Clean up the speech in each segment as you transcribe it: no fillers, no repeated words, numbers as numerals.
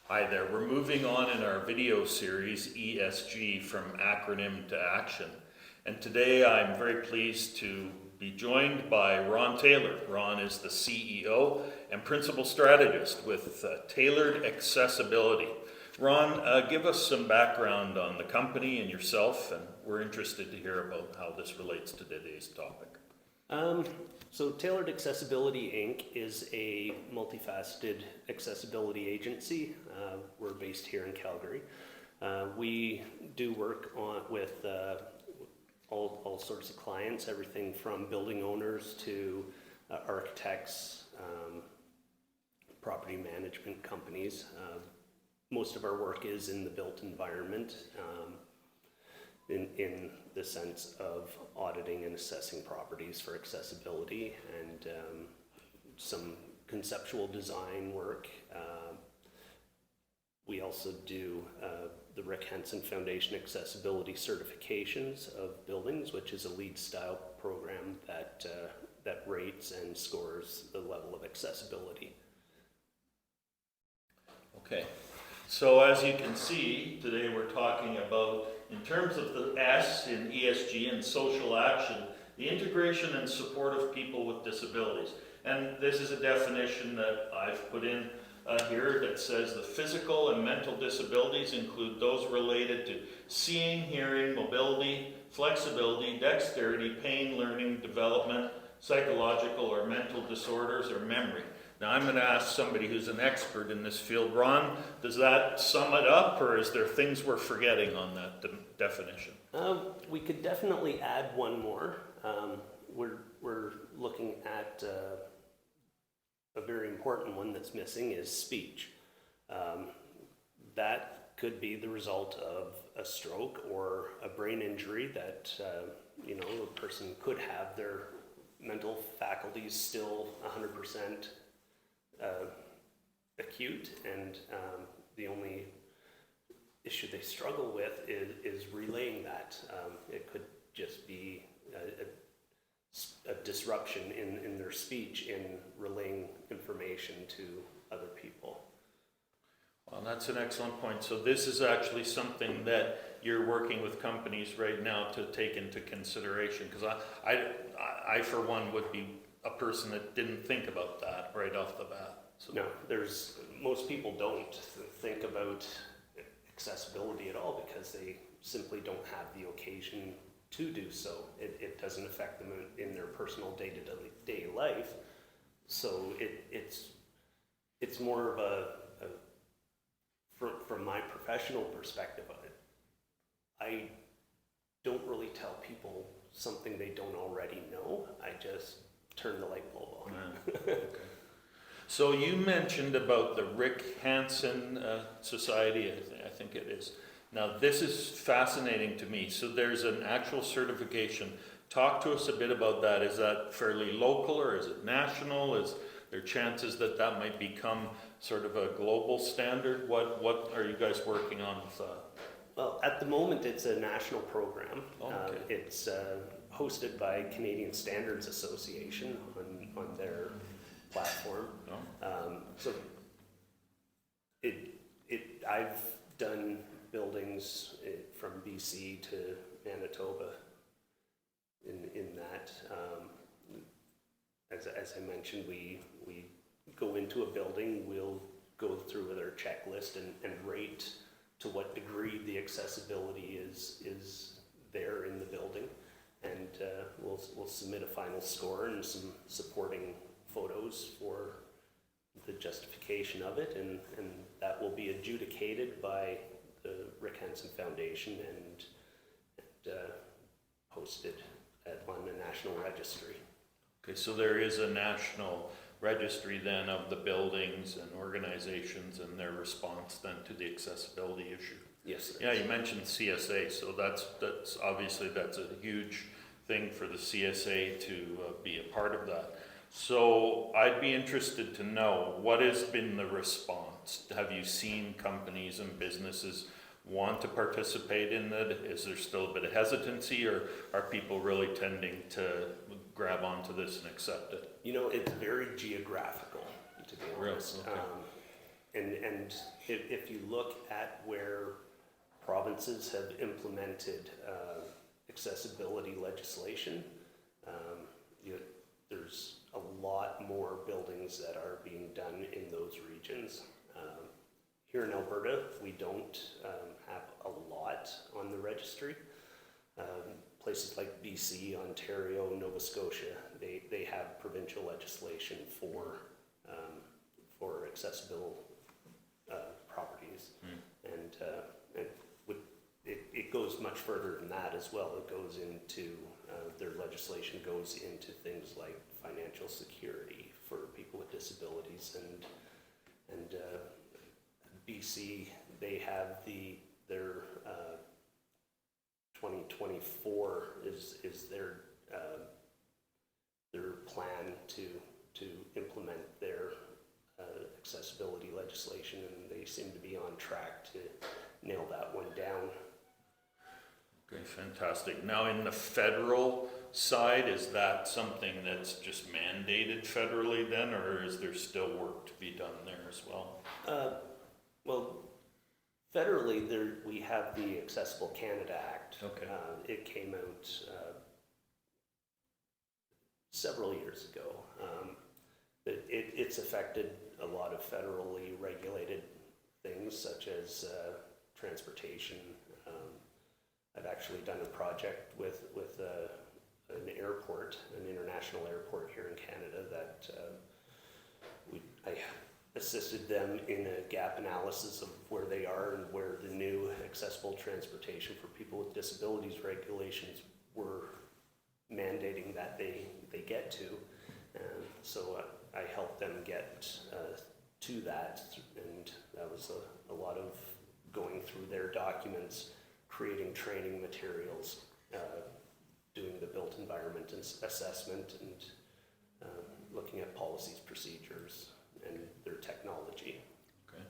Hi there. We're moving on in our video series, ESG, from acronym to action. And today I'm very pleased to be joined by Ron Taylor. Ron is the CEO and principal strategist with Tailored Accessibility. Ron, give us some background on the company and yourself, and we're interested to hear about how this relates to today's topic. So Tailored Accessibility Inc. is a multifaceted accessibility agency. We're based here in Calgary. We do work with all sorts of clients, everything from building owners to architects, property management companies. Most of our work is in the built environment. In the sense of auditing and assessing properties for accessibility and some conceptual design work. We also do the Rick Hansen Foundation Accessibility Certifications of Buildings, which is a LEED style program that rates and scores the level of accessibility. Okay, so as you can see, today we're talking about, in terms of the S in ESG and social action, the integration and support of people with disabilities. And this is a definition that I've put in here that says the physical and mental disabilities include those related to seeing, hearing, mobility, flexibility, dexterity, pain, learning, development, psychological or mental disorders, or memory. Now I'm going to ask somebody who's an expert in this field. Ron, does that sum it up, or is there things we're forgetting on that definition? We could definitely add one more. We're looking at a very important one that's missing is speech. That could be the result of a stroke or a brain injury that a person could have their mental faculties still 100% acute, and the only issue they struggle with is relaying that. It could just be a disruption in their speech in relaying information to other people. Well, that's an excellent point. So this is actually something that you're working with companies right now to take into consideration, because I for one would be a person that didn't think about that right off the bat. So. No, most people don't think about accessibility at all because they simply don't have the occasion to do so. It doesn't affect them in their personal day-to-day life. So it's more of a from my professional perspective of it, I don't really tell people something they don't already know. I just turn the light bulb on. Okay. So you mentioned about the Rick Hansen Society, I think it is. Now this is fascinating to me. So there's an actual certification. Talk to us a bit about that. Is that fairly local or is it national? Is there chances that might become sort of a global standard? What are you guys working on with that? Well, at the moment it's a national program. Oh, okay. It's hosted by Canadian Standards Association on their platform. Oh. So I've done buildings from BC to Manitoba in that. As I mentioned, we go into a building, we'll go through with our checklist and rate to what degree the accessibility is there in the building, and we'll submit a final score and some supporting photos for the justification of it, and that will be adjudicated by the Rick Hansen Foundation and hosted on the national registry. Okay, so there is a national registry then of the buildings and organizations and their response then to the accessibility issue. Yes. Yeah, you mentioned CSA, so that's obviously that's a huge thing for the CSA to be a part of that. So I'd be interested to know, what has been the response? Have you seen companies and businesses want to participate in it? Is there still a bit of hesitancy, or are people really tending to grab onto this and accept it? You know, it's very geographical, to be honest. Really? Okay. And if you look at where provinces have implemented accessibility legislation, there's a lot more buildings that are being done in those regions. Here in Alberta, we don't have a lot on the registry. Places like BC, Ontario, Nova Scotia, they have provincial legislation for accessible properties, and it goes much further than that as well. It goes into their legislation goes into things like financial security for people with disabilities, and BC, they have their 2024 is their plan to implement their accessibility legislation, and they seem to be on track to nail that one down. Okay, fantastic. Now in the federal side, is that something that's just mandated federally then, or is there still work to be done there as well? Well, federally, we have the Accessible Canada Act. Okay. It came out several years ago. It's affected a lot of federally regulated things, such as transportation. I've actually done a project with an airport, an international airport here in Canada, that I assisted them in a gap analysis of where they are and where the new accessible transportation for people with disabilities regulations were mandating that they get to. And so I helped them get to that, and that was a lot of going through their documents, creating training materials, doing the built environment assessment, and looking at policies, procedures, and their technology. Okay.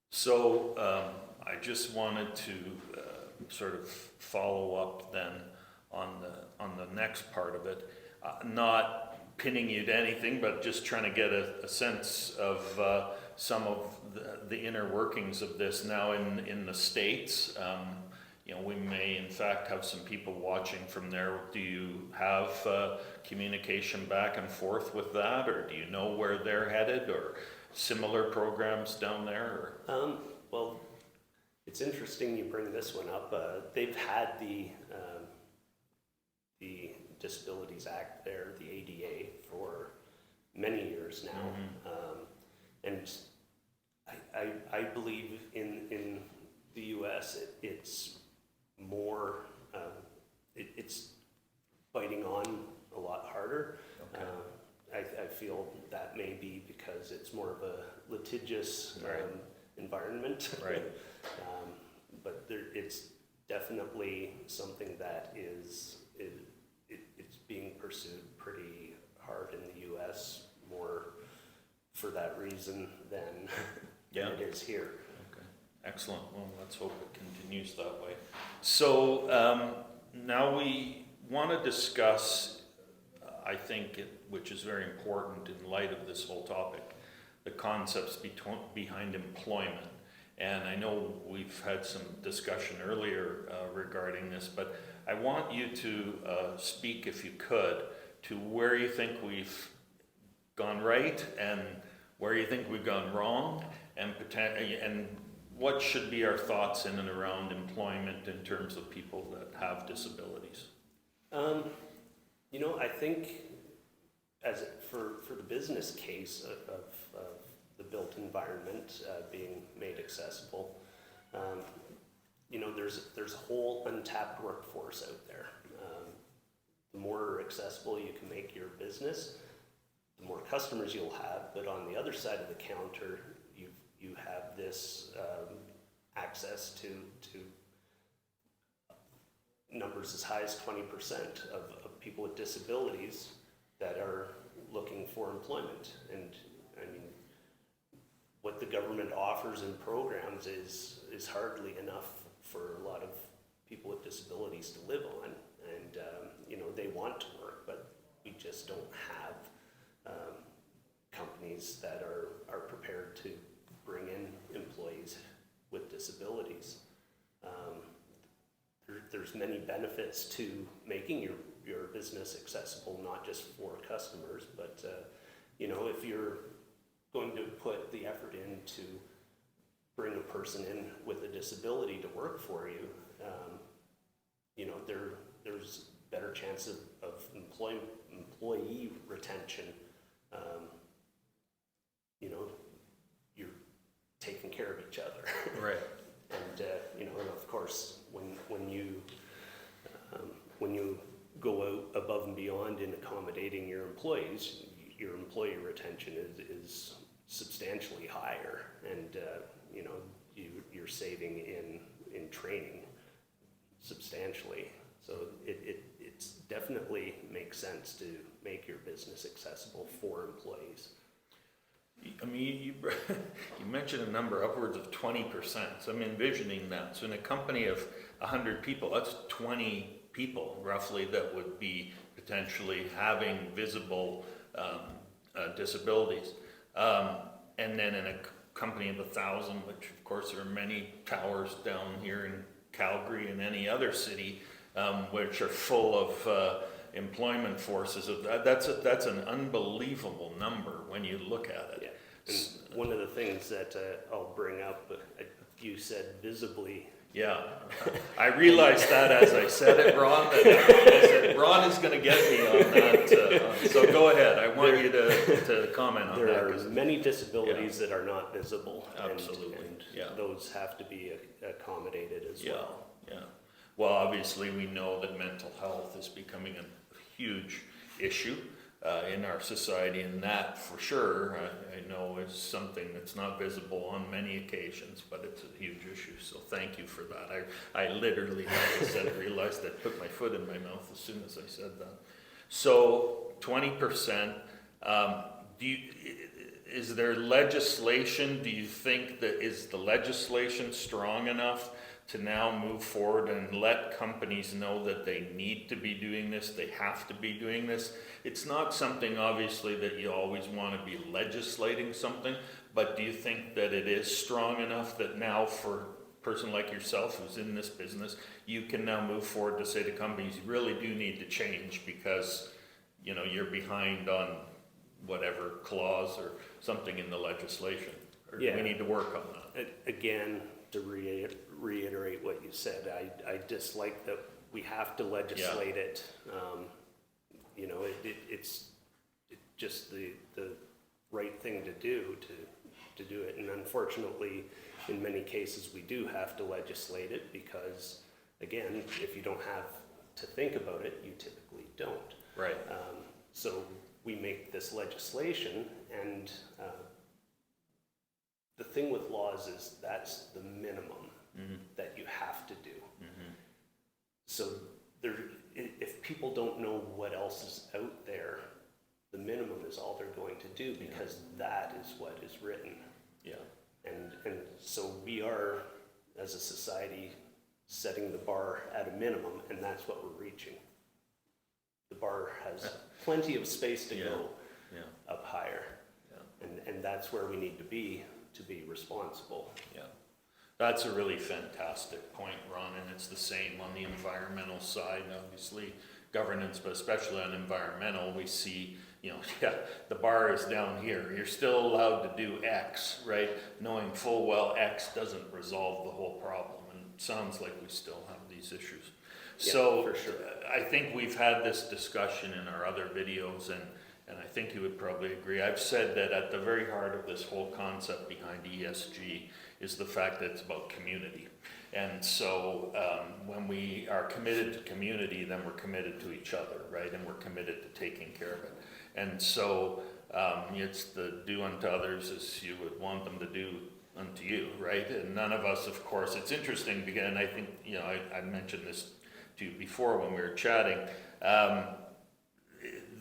So I just wanted to sort of follow up then on the next part of it, not pinning you to anything, but just trying to get a sense of some of the inner workings of this now in the States. We may in fact have some people watching from there. Do you have communication back and forth with that, or do you know where they're headed, or similar programs down there? Well, it's interesting you bring this one up. They've had the Disabilities Act there, the ADA, for many years now. And I believe in the US it's more, it's biting on a lot harder. Okay. I feel that may be because it's more of a litigious environment. Right. But it's definitely something that it's being pursued pretty hard in the US, more for that reason than it is here. Okay, excellent. Well, let's hope it continues that way. So now we want to discuss, I think, which is very important in light of this whole topic, the concepts behind employment. And I know we've had some discussion earlier regarding this, but I want you to speak, if you could, to where you think we've gone right and where you think we've gone wrong, and what should be our thoughts in and around employment in terms of people that have disabilities. I think for the business case of the built environment being made accessible, there's a whole untapped workforce out there. The more accessible you can make your business, the more customers you'll have. But on the other side of the counter, you have this access to numbers as high as 20% of people with disabilities that are looking for employment. And I mean, what the government offers in programs is hardly enough for a lot of people with disabilities to live on. And they want to work, but we just don't have companies that are prepared to bring disabilities. There's many benefits to making your business accessible, not just for customers, but if you're going to put the effort in to bring a person in with a disability to work for you, there's better chance of employee retention. You're taking care of each other. Right. And of course, when you go out above and beyond in accommodating your employees, your employee retention is substantially higher, and you're saving in training substantially. So it's definitely makes sense to make your business accessible for employees. I mean, you mentioned a number upwards of 20%. So I'm envisioning that. So in a company of 100 people, that's 20 people roughly that would be potentially having visible disabilities. And then in a company of 1,000, which of course there are many towers down here in Calgary and any other city, which are full of employment forces. That's an unbelievable number when you look at it. Yeah. And one of the things that I'll bring up, you said visibly. Yeah, I realized that as I said it, Ron. I said Ron is going to get me on that. So go ahead. I want you to comment on that. There are many disabilities that are not visible. Absolutely. And those have to be accommodated as well. Yeah. Well, obviously we know that mental health is becoming a huge issue in our society, and that for sure I know is something that's not visible on many occasions, but it's a huge issue. So thank you for that. I literally, like I said, realized I put my foot in my mouth as soon as I said that. So 20%. Is there legislation? Do you think that is the legislation strong enough to now move forward and let companies know that they need to be doing this, they have to be doing this? It's not something obviously that you always want to be legislating something, but do you think that it is strong enough that now for a person like yourself who's in this business, you can now move forward to say to companies, you really do need to change because you're behind on whatever clause or something in the legislation, or do we need to work on that? Again, to reiterate what you said, I dislike that we have to legislate it. It's just the right thing to do to do it, and unfortunately in many cases we do have to legislate it because, again, if you don't have to think about it, you typically don't. Right. So we make this legislation, and the thing with laws is that's the minimum that you have to do. So if people don't know what else is out there, the minimum is all they're going to do because that is what is written. Yeah. And so we are, as a society, setting the bar at a minimum, and that's what we're reaching. The bar has plenty of space to go up higher, and that's where we need to be responsible. Yeah, that's a really fantastic point, Ron, and it's the same on the environmental side. Obviously, governance, but especially on environmental, we see, the bar is down here. You're still allowed to do X, right? Knowing full well X doesn't resolve the whole problem, and it sounds like we still have these issues. So for sure. I think we've had this discussion in our other videos, and I think you would probably agree. I've said that at the very heart of this whole concept behind ESG is the fact that it's about community. And so when we are committed to community, then we're committed to each other, right? And we're committed to taking care of it. And so it's the do unto others as you would want them to do unto you, right? And none of us, of course, it's interesting because, and I think, I mentioned this to you before when we were chatting,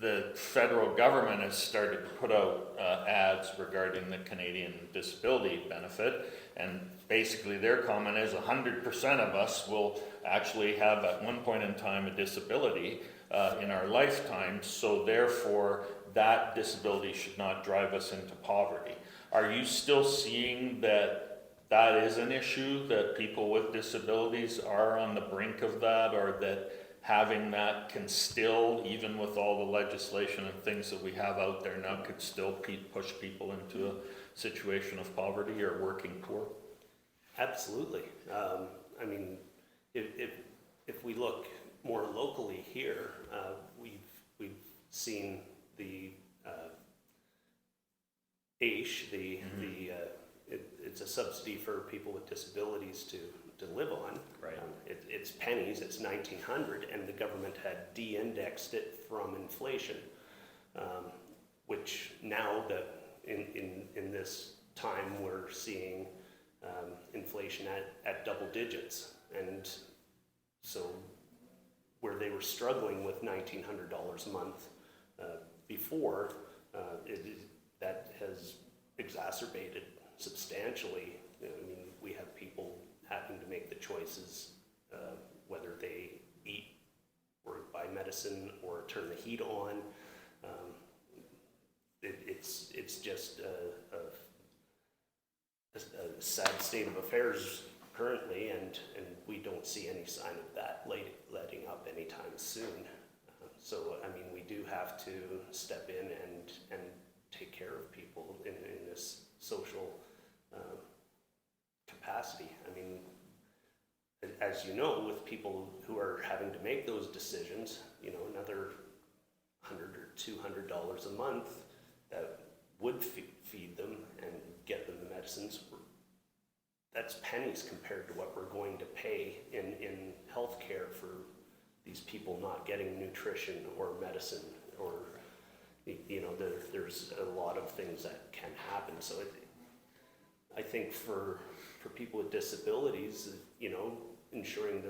the federal government has started to put out ads regarding the Canadian disability benefit, and basically their comment is 100% of us will actually have at one point in time a disability in our lifetime, so therefore that disability should not drive us into poverty. Are you still seeing that that is an issue, that people with disabilities are on the brink of that, or that having that can still, even with all the legislation and things that we have out there now, could still push people into a situation of poverty or working poor? Absolutely. I mean, if we look more locally here, we've seen the AISH, it's a subsidy for people with disabilities to live on. Right. It's pennies, it's $1,900, and the government had de-indexed it from inflation, which now that in this time we're seeing inflation at double digits, and so where they were struggling with $1,900 a month before, that has exacerbated substantially. I mean, we have people having to make the choices whether they eat or buy medicine or turn the heat on. It's just a sad state of affairs currently, and we don't see any sign of that letting up anytime soon. So, I mean, we do have to step in and take care of people in this social capacity. I mean, as you know, with people who are having to make those decisions, you know, another $100 or $200 a month that would feed them and get them the medicines, that's pennies compared to what we're going to pay in healthcare for these people not getting nutrition or medicine, or, you know, there's a lot of things that can happen. So I think for people with disabilities, you know, ensuring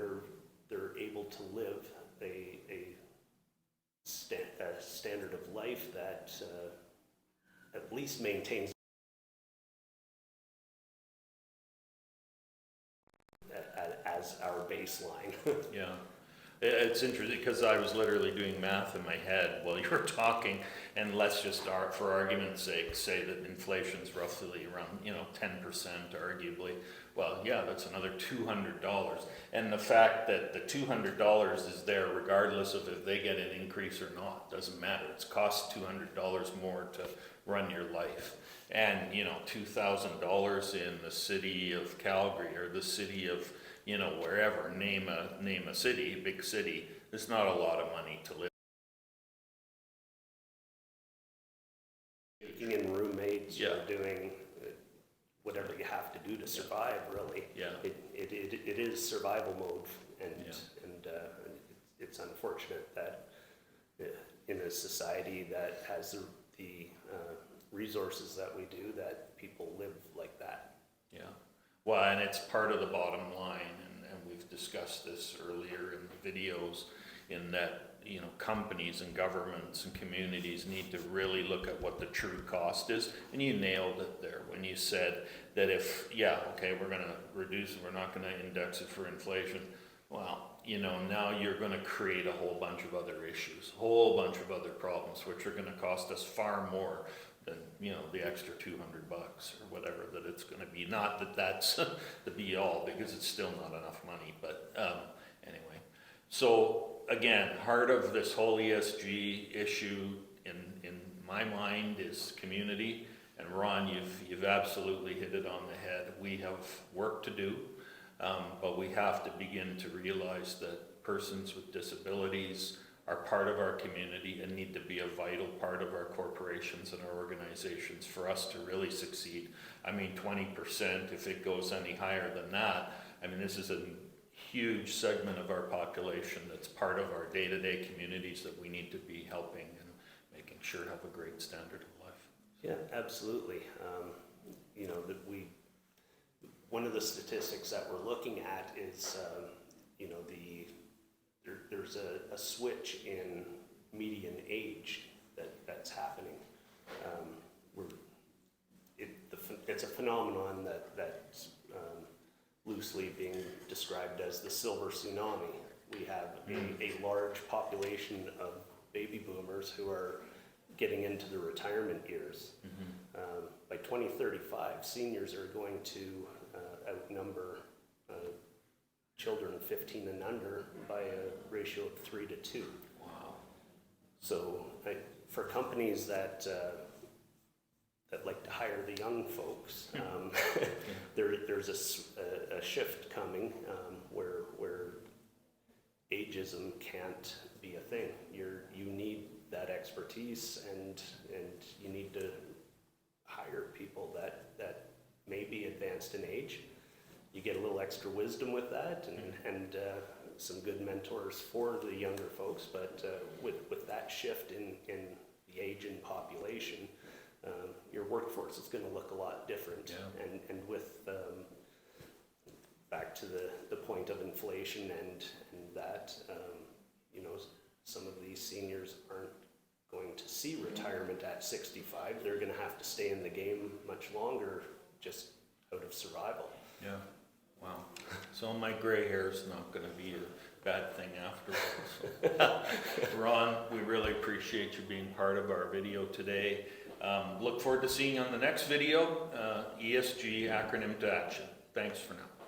they're able to live a standard of life that at least maintains as our baseline. Yeah. It's interesting because I was literally doing math in my head while you were talking, and let's just, for argument's sake, say that inflation's roughly around, you know, 10% arguably. Well, yeah, that's another $200. And the fact that the $200 is there regardless of if they get an increase or not, doesn't matter. It's cost $200 more to run your life. And, you know, $2,000 in the city of Calgary or the city of, you know, wherever, name a city, big city, there's not a lot of money to live. Taking in roommates, Yeah. or doing whatever you have to do to survive, really. Yeah. It is survival mode, and it's unfortunate that in a society that has the resources that we do, that people live like that. Yeah. Well, and it's part of the bottom line, and we've discussed this earlier in the videos, in that, you know, companies and governments and communities need to really look at what the true cost is. And you nailed it there when you said that if, yeah, okay, we're gonna reduce it, we're not gonna index it for inflation. Well, you know, now you're gonna create a whole bunch of other issues, a whole bunch of other problems, which are gonna cost us far more than, you know, the extra $200 or whatever that it's going to be. Not that that's the be all, because it's still not enough money, but anyway. So again, heart of this whole ESG issue in my mind is community, and Ron, you've absolutely hit it on the head. We have work to do, but we have to begin to realize that persons with disabilities are part of our community and need to be a vital part of our corporations and our organizations for us to really succeed. I mean, 20%, if it goes any higher than that, I mean, this is a huge segment of our population that's part of our day-to-day communities that we need to be helping and making sure have a great standard of life. Yeah, absolutely. You know, one of the statistics that we're looking at is, you know, there's a switch in median age that's happening. It's a phenomenon that's loosely being described as the silver tsunami. We have a large population of baby boomers who are getting into the retirement years. By 2035, seniors are going to children 15 and under by a ratio of 3 to 2. Wow. So for companies that like to hire the young folks, there's a shift coming where ageism can't be a thing. You need that expertise, and you need to hire people that may be advanced in age. You get a little extra wisdom with that, and some good mentors for the younger folks. But with that shift in the aging population, your workforce is going to look a lot different. Yeah. And with back to the point of inflation and that, some of these seniors aren't going to see retirement at 65. They're going to have to stay in the game much longer, just out of survival. Yeah. Wow. So my gray hair is not going to be a bad thing afterwards. So. Ron, we really appreciate you being part of our video today. Look forward to seeing you on the next video, ESG acronym to action. Thanks for now.